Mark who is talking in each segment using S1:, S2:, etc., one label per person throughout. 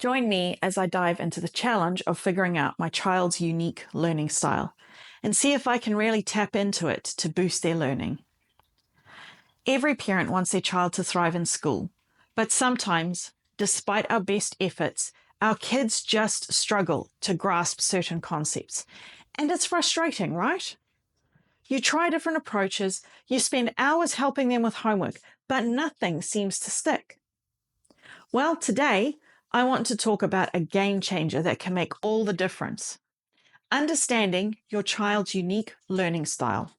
S1: Join me as I dive into the challenge of figuring out my child's unique learning style and see if I can really tap into it to boost their learning. Every parent wants their child to thrive in school, but sometimes, despite our best efforts, our kids just struggle to grasp certain concepts. And it's frustrating, right? You try different approaches, you spend hours helping them with homework, but nothing seems to stick. Well, today, I want to talk about a game changer that can make all the difference. Understanding your child's unique learning style.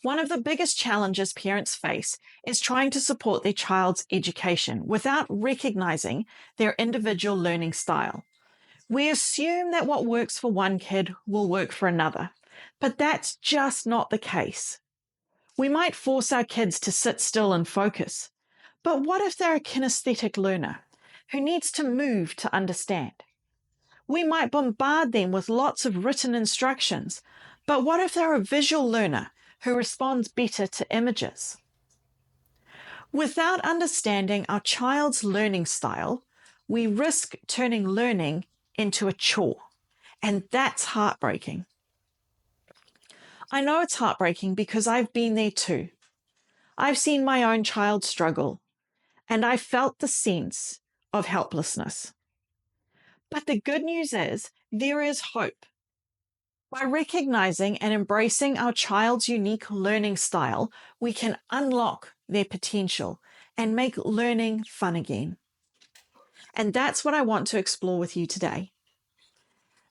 S1: One of the biggest challenges parents face is trying to support their child's education without recognizing their individual learning style. We assume that what works for one kid will work for another, but that's just not the case. We might force our kids to sit still and focus, but what if they're a kinesthetic learner who needs to move to understand? We might bombard them with lots of written instructions, but what if they're a visual learner who responds better to images? Without understanding our child's learning style, we risk turning learning into a chore, and that's heartbreaking. I know it's heartbreaking because I've been there too. I've seen my own child struggle, and I felt the sense of helplessness. But the good news is there is hope. By recognizing and embracing our child's unique learning style, we can unlock their potential and make learning fun again. And that's what I want to explore with you today.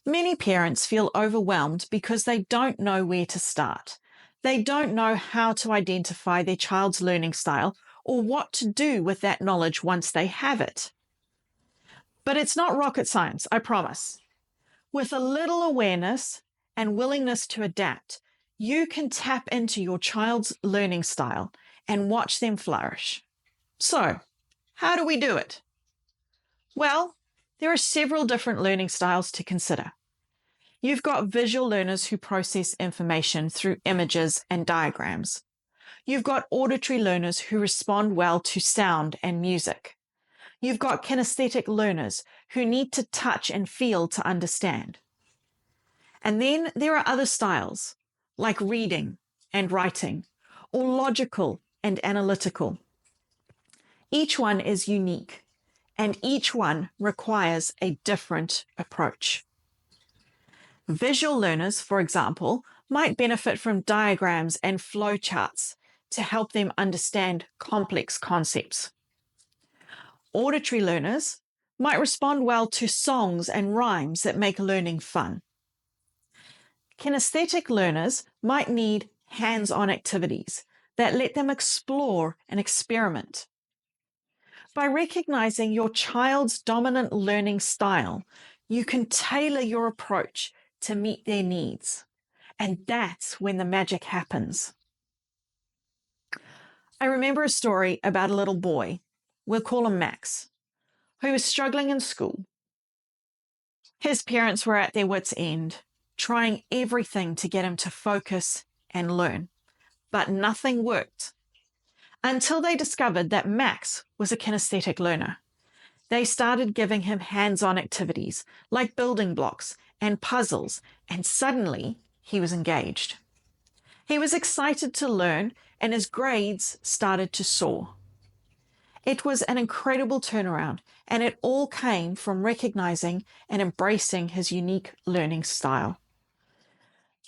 S1: Many parents feel overwhelmed because they don't know where to start. They don't know how to identify their child's learning style or what to do with that knowledge once they have it. But it's not rocket science, I promise. With a little awareness and willingness to adapt, you can tap into your child's learning style and watch them flourish. So, how do we do it? Well, there are several different learning styles to consider. You've got visual learners who process information through images and diagrams. You've got auditory learners who respond well to sound and music. You've got kinesthetic learners who need to touch and feel to understand. And then there are other styles, like reading and writing, or logical and analytical. Each one is unique, and each one requires a different approach. Visual learners, for example, might benefit from diagrams and flowcharts to help them understand complex concepts. Auditory learners might respond well to songs and rhymes that make learning fun. Kinesthetic learners might need hands-on activities that let them explore and experiment. By recognizing your child's dominant learning style, you can tailor your approach to meet their needs. And that's when the magic happens. I remember a story about a little boy, we'll call him Max, who was struggling in school. His parents were at their wits' end, trying everything to get him to focus and learn, but nothing worked. Until they discovered that Max was a kinesthetic learner. They started giving him hands-on activities like building blocks and puzzles, and suddenly he was engaged. He was excited to learn, and his grades started to soar. It was an incredible turnaround, and it all came from recognizing and embracing his unique learning style.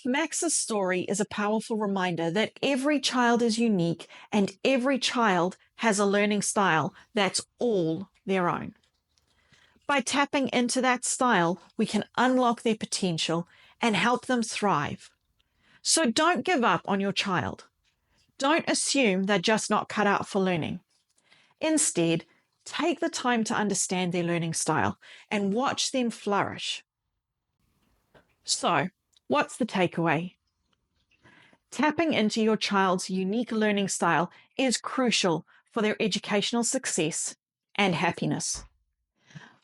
S1: Max's story is a powerful reminder that every child is unique and every child has a learning style that's all their own. By tapping into that style, we can unlock their potential and help them thrive. So don't give up on your child. Don't assume they're just not cut out for learning. Instead, take the time to understand their learning style and watch them flourish. So, what's the takeaway? Tapping into your child's unique learning style is crucial for their educational success and happiness.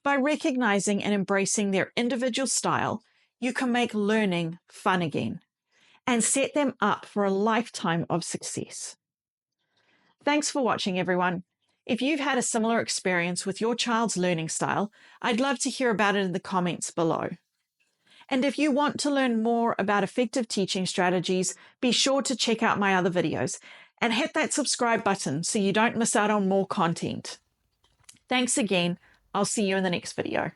S1: By recognizing and embracing their individual style, you can make learning fun again and set them up for a lifetime of success. Thanks for watching, everyone. If you've had a similar experience with your child's learning style, I'd love to hear about it in the comments below. And if you want to learn more about effective teaching strategies, be sure to check out my other videos and hit that subscribe button so you don't miss out on more content. Thanks again. I'll see you in the next video.